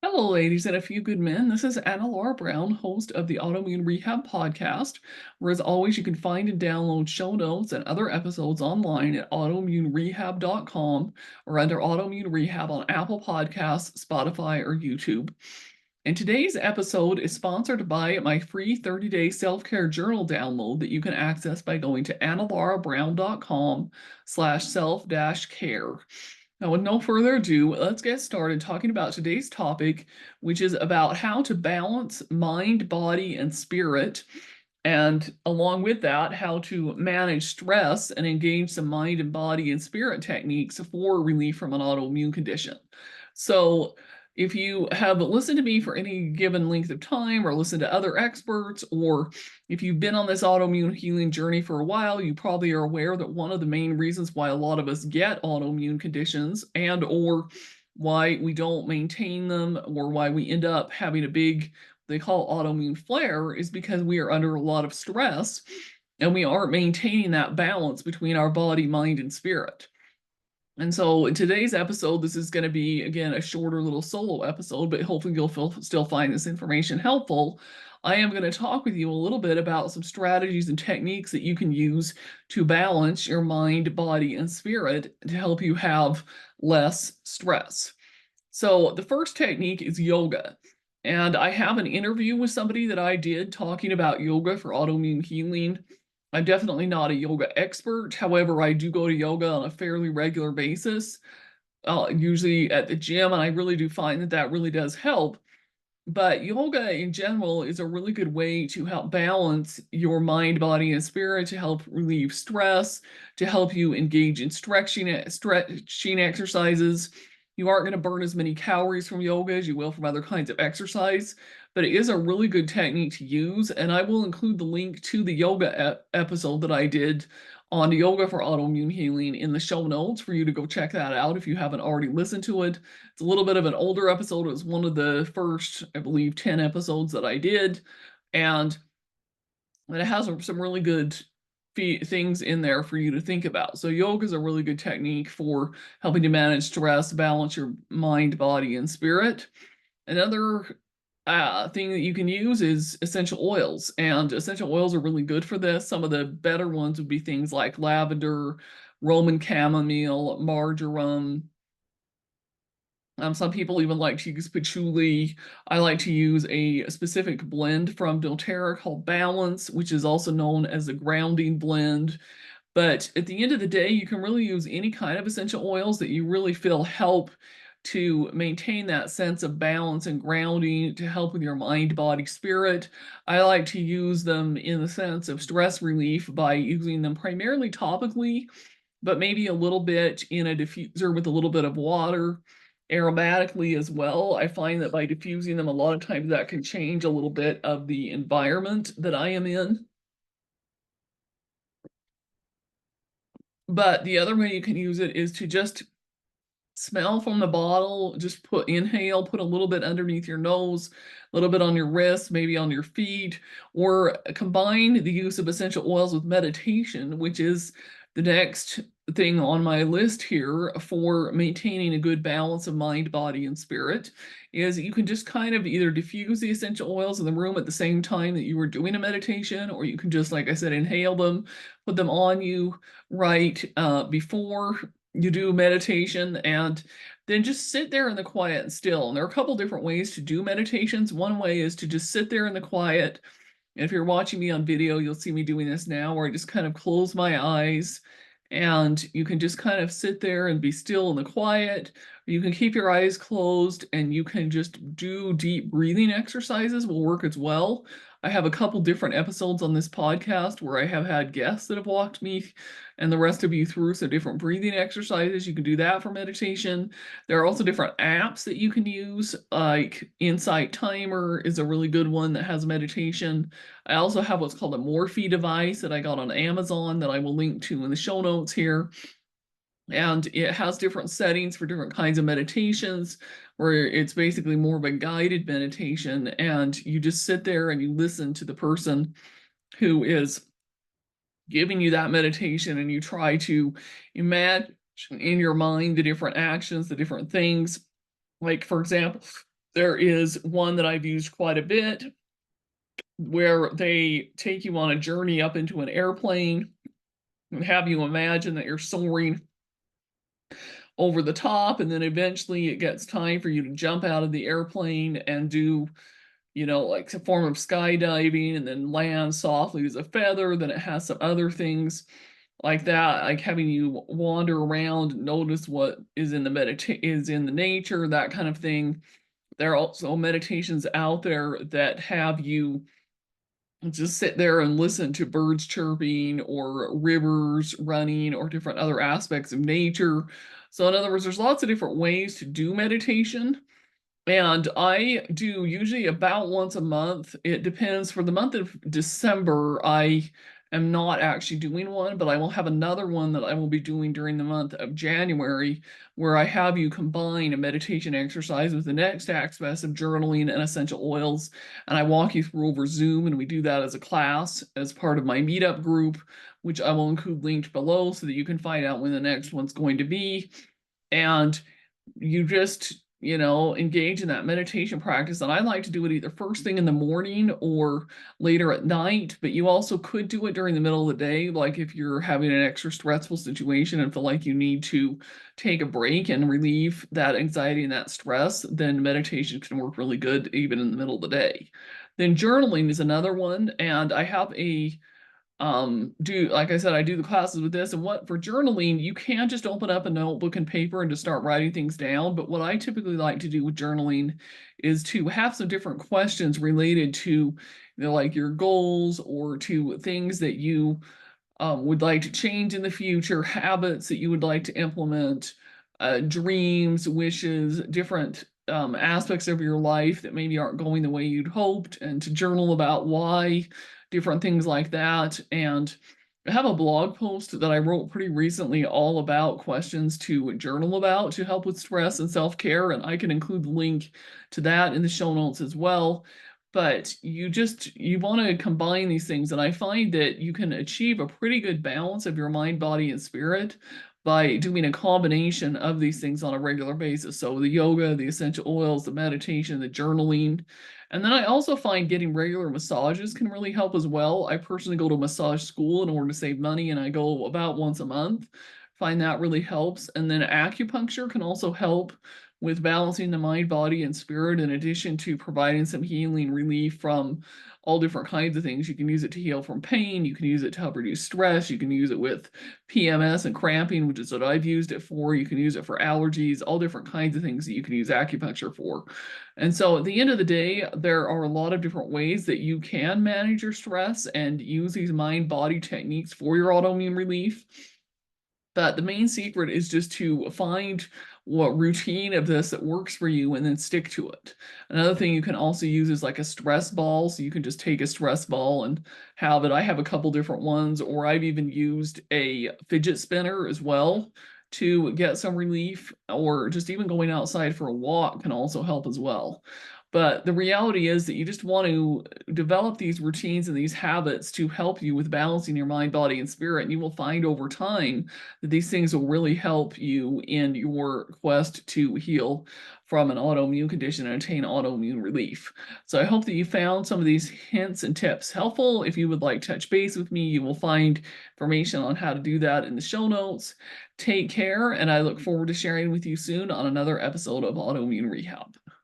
Hello, ladies and a few good men. This is Anna Laura Brown, host of the Autoimmune Rehab podcast, where, as always, you can find and download show notes and other episodes online at autoimmunerehab.com or under Autoimmune Rehab on Apple Podcasts, Spotify, or YouTube. And today's episode is sponsored by my free 30-day self-care journal download that you can access by going to annalaurabrown.com/self-care. Now, with no further ado, let's get started talking about today's topic, which is about how to balance mind, body, and spirit. And along with that, how to manage stress and engage some mind and body and spirit techniques for relief from an autoimmune condition. So, if you have listened to me for any given length of time or listened to other experts, or if you've been on this autoimmune healing journey for a while, you probably are aware that one of the main reasons why a lot of us get autoimmune conditions and or why we don't maintain them or why we end up having a big, they call autoimmune flare, is because we are under a lot of stress and we aren't maintaining that balance between our body, mind, and spirit. And so in today's episode, this is going to be, again, a shorter little solo episode, but hopefully you'll still find this information helpful. I am going to talk with you a little bit about some strategies and techniques that you can use to balance your mind, body, and spirit to help you have less stress. So the first technique is yoga. And I have an interview with somebody that I did talking about yoga for autoimmune healing. I'm definitely not a yoga expert. However, I do go to yoga on a fairly regular basis, usually at the gym, and I really do find that that really does help. But yoga in general is a really good way to help balance your mind, body, and spirit, to help relieve stress, to help you engage in stretching exercises. You aren't going to burn as many calories from yoga as you will from other kinds of exercise, but it is a really good technique to use. And I will include the link to the yoga episode that I did on yoga for autoimmune healing in the show notes for you to go check that out if you haven't already listened to it. It's a little bit of an older episode. It was one of the first, I believe, 10 episodes that I did. And it has some really good things in there for you to think about. So yoga is a really good technique for helping to manage stress, balance your mind, body, and spirit. Another thing that you can use is essential oils, and essential oils are really good for this. Some of the better ones would be things like lavender, Roman chamomile, marjoram. Some people even like to use patchouli. I like to use a specific blend from doTERRA called Balance, which is also known as a grounding blend. But at the end of the day, you can really use any kind of essential oils that you really feel help to maintain that sense of balance and grounding, to help with your mind, body, spirit. I like to use them in the sense of stress relief by using them primarily topically, but maybe a little bit in a diffuser with a little bit of water, aromatically as well. I find that by diffusing them, a lot of times that can change a little bit of the environment that I am in. But the other way you can use it is to just smell from the bottle, just inhale, put a little bit underneath your nose, a little bit on your wrists, maybe on your feet, or combine the use of essential oils with meditation, which is the next thing on my list here for maintaining a good balance of mind, body, and spirit. Is you can just kind of either diffuse the essential oils in the room at the same time that you were doing a meditation, or you can just, like I said, inhale them, put them on you right before you do meditation, and then just sit there in the quiet and still. And there are a couple different ways to do meditations. One way is to just sit there in the quiet. And if you're watching me on video, you'll see me doing this now, where I just kind of close my eyes and you can just kind of sit there and be still in the quiet. You can keep your eyes closed and you can just do deep breathing exercises, will work as well. I have a couple different episodes on this podcast where I have had guests that have walked me and the rest of you through some different breathing exercises. You can do that for meditation. There are also different apps that you can use, like Insight Timer is a really good one that has meditation. I also have what's called a Morphe device that I got on Amazon that I will link to in the show notes here. And it has different settings for different kinds of meditations, where it's basically more of a guided meditation. And you just sit there and you listen to the person who is giving you that meditation, and you try to imagine in your mind the different actions, the different things. Like, for example, There is one that I've used quite a bit where they take you on a journey up into an airplane and have you imagine that you're soaring over the top, and then eventually it gets time for you to jump out of the airplane and do, like a form of skydiving and then land softly as a feather. Then it has some other things like that, like having you wander around, notice what is in the nature, that kind of thing. There are also meditations out there that have you just sit there and listen to birds chirping or rivers running or different other aspects of nature. So, in other words, there's lots of different ways to do meditation. And I do usually about once a month. It depends. For the month of December, I am not actually doing one, but I will have another one that I will be doing during the month of January, where I have you combine a meditation exercise with the next aspects of journaling and essential oils. And I walk you through over Zoom, and we do that as a class as part of my meetup group, which I will include linked below so that you can find out when the next one's going to be. And you just, engage in that meditation practice. And I like to do it either first thing in the morning or later at night, but you also could do it during the middle of the day. Like if you're having an extra stressful situation and feel like you need to take a break and relieve that anxiety and that stress, then meditation can work really good even in the middle of the day. Then journaling is another one. And I have like I said, I do the classes with this. And what for journaling, you can just open up a notebook and paper and just start writing things down. But what I typically like to do with journaling is to have some different questions related to, like your goals or to things that you would like to change in the future, habits that you would like to implement, dreams, wishes, different aspects of your life that maybe aren't going the way you'd hoped, and to journal about why, different things like that. And I have a blog post that I wrote pretty recently all about questions to journal about to help with stress and self-care, and I can include the link to that in the show notes as well. But you want to combine these things, and I find that you can achieve a pretty good balance of your mind, body, and spirit by doing a combination of these things on a regular basis. So the yoga, the essential oils, the meditation, the journaling. And then I also find getting regular massages can really help as well. I personally go to massage school in order to save money, and I go about once a month. Find that really helps. And then acupuncture can also help with balancing the mind, body, and spirit, in addition to providing some healing relief from all different kinds of things. You can use it to heal from pain. You can use it to help reduce stress. You can use it with PMS and cramping, which is what I've used it for. You can use it for allergies, all different kinds of things that you can use acupuncture for. And so at the end of the day, there are a lot of different ways that you can manage your stress and use these mind-body techniques for your autoimmune relief. But the main secret is just to find what routine of this that works for you and then stick to it. Another thing you can also use is like a stress ball. So you can just take a stress ball and have it. I have a couple different ones, or I've even used a fidget spinner as well to get some relief, or just even going outside for a walk can also help as well. But the reality is that you just want to develop these routines and these habits to help you with balancing your mind, body, and spirit. And you will find over time that these things will really help you in your quest to heal from an autoimmune condition and attain autoimmune relief. So I hope that you found some of these hints and tips helpful. If you would like to touch base with me, you will find information on how to do that in the show notes. Take care, and I look forward to sharing with you soon on another episode of Autoimmune Rehab.